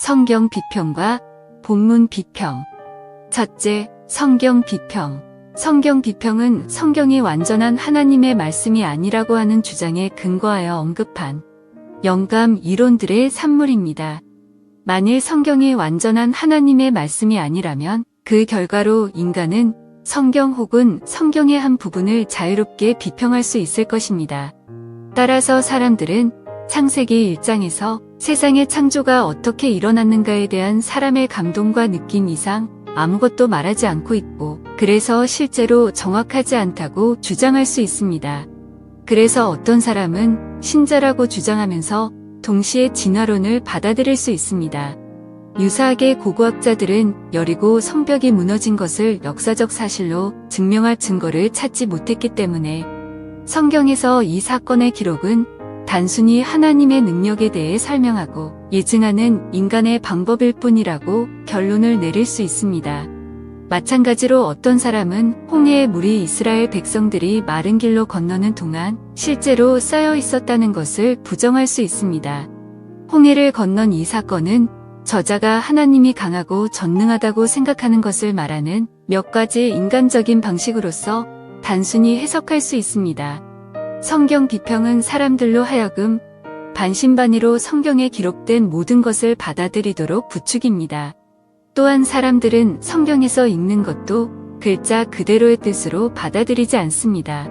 성경 비평과 본문 비평. 첫째, 성경 비평. 성경 비평은 성경이 완전한 하나님의 말씀이 아니라고 하는 주장에 근거하여 언급한 영감 이론들의 산물입니다. 만일 성경이 완전한 하나님의 말씀이 아니라면 그 결과로 인간은 성경 혹은 성경의 한 부분을 자유롭게 비평할 수 있을 것입니다. 따라서 사람들은 창세기 1장에서 세상의 창조가 어떻게 일어났는가에 대한 사람의 감동과 느낌 이상 아무것도 말하지 않고 있고, 그래서 실제로 정확하지 않다고 주장할 수 있습니다. 그래서 어떤 사람은 신자라고 주장하면서 동시에 진화론을 받아들일 수 있습니다. 유사하게 고고학자들은 여리고 성벽이 무너진 것을 역사적 사실로 증명할 증거를 찾지 못했기 때문에 성경에서 이 사건의 기록은 단순히 하나님의 능력에 대해 설명하고 예증하는 인간의 방법일 뿐이라고 결론을 내릴 수 있습니다. 마찬가지로 어떤 사람은 홍해의 물이 이스라엘 백성들이 마른 길로 건너는 동안 실제로 쌓여 있었다는 것을 부정할 수 있습니다. 홍해를 건넌 이 사건은 저자가 하나님이 강하고 전능하다고 생각하는 것을 말하는 몇 가지 인간적인 방식으로서 단순히 해석할 수 있습니다. 성경 비평은 사람들로 하여금 반신반의로 성경에 기록된 모든 것을 받아들이도록 부추깁니다. 또한 사람들은 성경에서 읽는 것도 글자 그대로의 뜻으로 받아들이지 않습니다.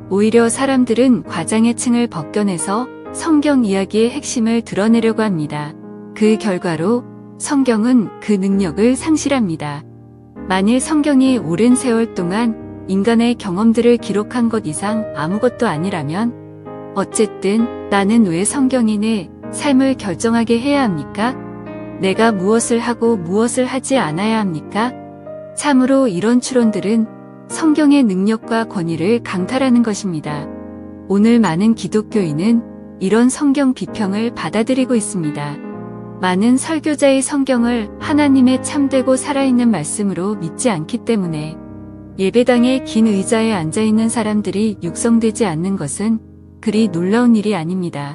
오히려 사람들은 과장의 층을 벗겨내서 성경 이야기의 핵심을 드러내려고 합니다. 그 결과로 성경은 그 능력을 상실합니다. 만일 성경이 오랜 세월 동안 인간의 경험들을 기록한 것 이상 아무것도 아니라면 어쨌든 나는 왜 성경이 내 삶을 결정하게 해야 합니까? 내가 무엇을 하고 무엇을 하지 않아야 합니까? 참으로 이런 추론들은 성경의 능력과 권위를 강탈하는 것입니다. 오늘 많은 기독교인은 이런 성경 비평을 받아들이고 있습니다. 많은 설교자의 성경을 하나님의 참되고 살아있는 말씀으로 믿지 않기 때문에 예배당의 긴 의자에 앉아있는 사람들이 육성되지 않는 것은 그리 놀라운 일이 아닙니다.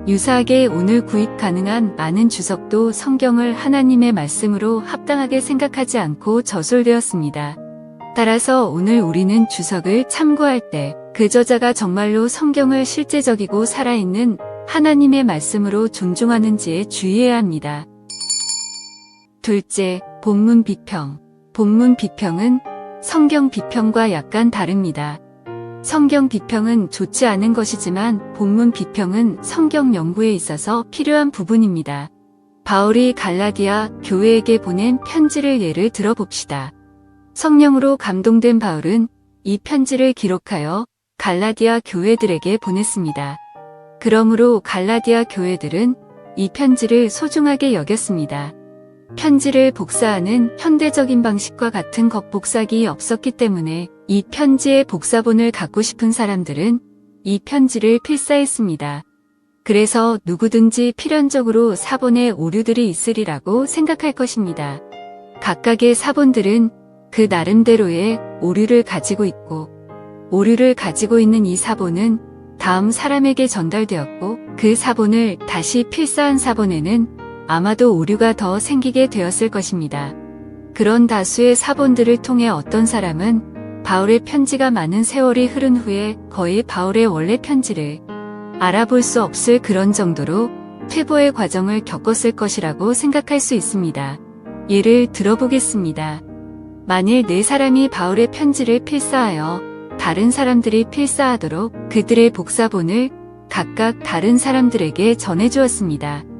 유사하게 오늘 구입 가능한 많은 주석도 성경을 하나님의 말씀으로 합당하게 생각하지 않고 저술되었습니다. 따라서 오늘 우리는 주석을 참고할 때 그 저자가 정말로 성경을 실제적이고 살아있는 하나님의 말씀으로 존중하는지에 주의해야 합니다. 둘째, 본문 비평. 본문 비평은 성경 비평과 약간 다릅니다. 성경 비평은 좋지 않은 것이지만 본문 비평은 성경 연구에 있어서 필요한 부분입니다. 바울이 갈라디아 교회에게 보낸 편지를 예를 들어봅시다. 성령으로 감동된 바울은 이 편지를 기록하여 갈라디아 교회들에게 보냈습니다. 그러므로 갈라디아 교회들은 이 편지를 소중하게 여겼습니다. 편지를 복사하는 현대적인 방식과 같은 겉복사기 없었기 때문에 이 편지의 복사본을 갖고 싶은 사람들은 이 편지를 필사했습니다. 그래서 누구든지 필연적으로 사본에 오류들이 있으리라고 생각할 것입니다. 각각의 사본들은 그 나름대로의 오류를 가지고 있고, 오류를 가지고 있는 이 사본은 다음 사람에게 전달되었고, 그 사본을 다시 필사한 사본에는 아마도 오류가 더 생기게 되었을 것입니다. 그런 다수의 사본들을 통해 어떤 사람은 바울의 편지가 많은 세월이 흐른 후에 거의 바울의 원래 편지를 알아볼 수 없을 그런 정도로 퇴보의 과정을 겪었을 것이라고 생각할 수 있습니다. 예를 들어보겠습니다. 만일 네 사람이 바울의 편지를 필사하여 다른 사람들이 필사하도록 그들의 복사본을 각각 다른 사람들에게 전해주었습니다.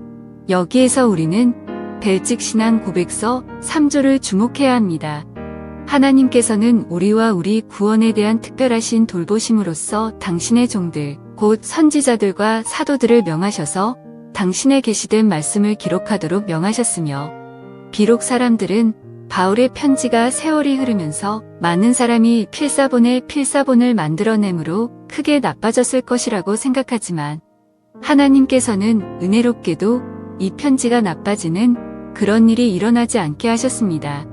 여기에서 우리는 벨직 신앙 고백서 3조를 주목해야 합니다. 하나님께서는 우리와 우리 구원에 대한 특별하신 돌보심으로써 당신의 종들, 곧 선지자들과 사도들을 명하셔서 당신의 계시된 말씀을 기록하도록 명하셨으며, 비록 사람들은 바울의 편지가 세월이 흐르면서 많은 사람이 필사본을 만들어내므로 크게 나빠졌을 것이라고 생각하지만, 하나님께서는 은혜롭게도 이 편지가 나빠지는 그런 일이 일어나지 않게 하셨습니다.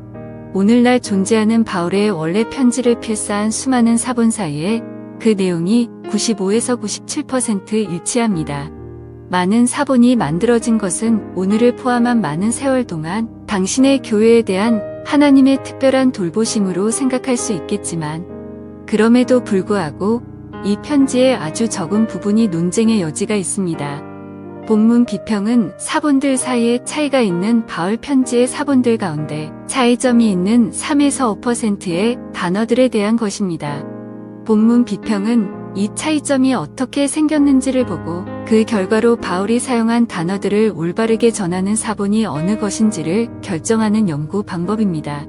오늘날 존재하는 바울의 원래 편지를 필사한 수많은 사본 사이에 그 내용이 95에서 97% 일치합니다. 많은 사본이 만들어진 것은 오늘을 포함한 많은 세월 동안 당신의 교회에 대한 하나님의 특별한 돌보심으로 생각할 수 있겠지만, 그럼에도 불구하고 이 편지에 아주 적은 부분이 논쟁의 여지가 있습니다. 본문 비평은 사본들 사이에 차이가 있는 바울 편지의 사본들 가운데 차이점이 있는 3에서 5%의 단어들에 대한 것입니다. 본문 비평은 이 차이점이 어떻게 생겼는지를 보고 그 결과로 바울이 사용한 단어들을 올바르게 전하는 사본이 어느 것인지를 결정하는 연구 방법입니다.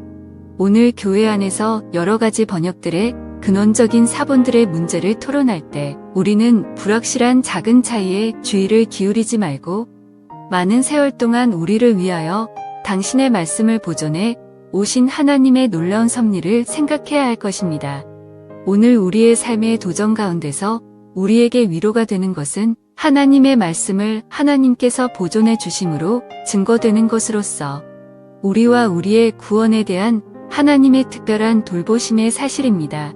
오늘 교회 안에서 여러 가지 번역들의 근원적인 사본들의 문제를 토론할 때 우리는 불확실한 작은 차이에 주의를 기울이지 말고 많은 세월 동안 우리를 위하여 당신의 말씀을 보존해 오신 하나님의 놀라운 섭리를 생각해야 할 것입니다. 오늘 우리의 삶의 도전 가운데서 우리에게 위로가 되는 것은 하나님의 말씀을 하나님께서 보존해 주심으로 증거되는 것으로서 우리와 우리의 구원에 대한 하나님의 특별한 돌보심의 사실입니다.